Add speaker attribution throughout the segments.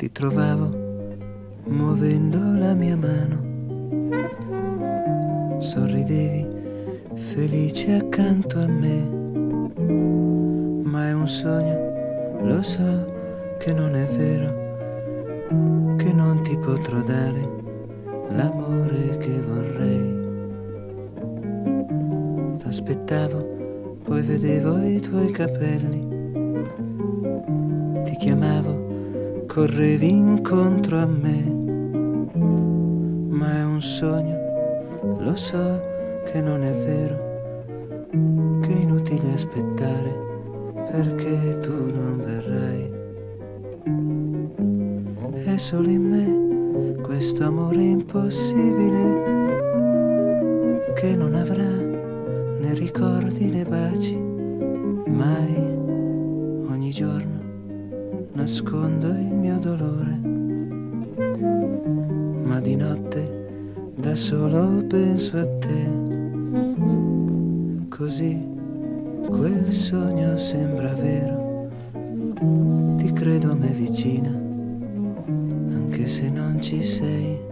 Speaker 1: ti trovavo muovendo la mia mano, sorridevi felice accanto a me, ma è un sogno, lo so che non è vero, che non ti potrò dare l'amore che vorrei. T'aspettavo, poi vedevo i tuoi capelli, ti chiamavo, correvi incontro a me, ma è un sogno, lo so che non è vero, che è inutile aspettare perché tu non verrai. È solo in me questo amore impossibile che non avrà né ricordi né baci mai. Ogni giorno nascondo il mio dolore, ma di notte da solo penso a te. Così quel sogno sembra vero, ti credo a me vicina, anche se non ci sei.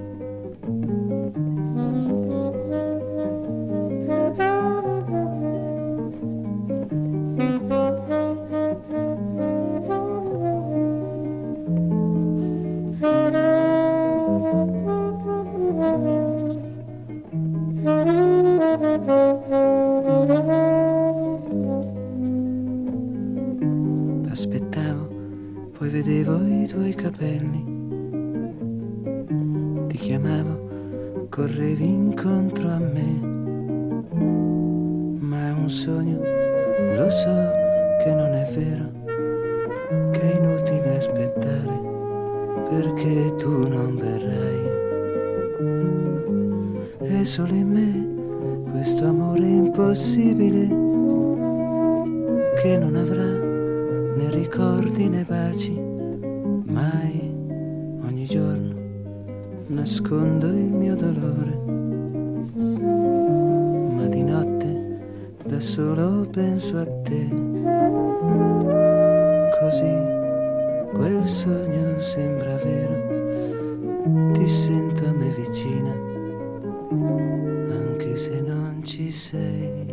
Speaker 1: Aspettavo, poi vedevo i tuoi capelli, ti chiamavo, correvi incontro a me, ma è un sogno, lo so che non è vero, che è inutile aspettare perché tu non verrai. È solo in me questo amore impossibile che non avrà né ricordi né baci mai. Ogni giorno nascondo il mio dolore, ma di notte da solo penso a te. Così quel sogno sembra vero, ti sento a me vicina, anche se non ci sei.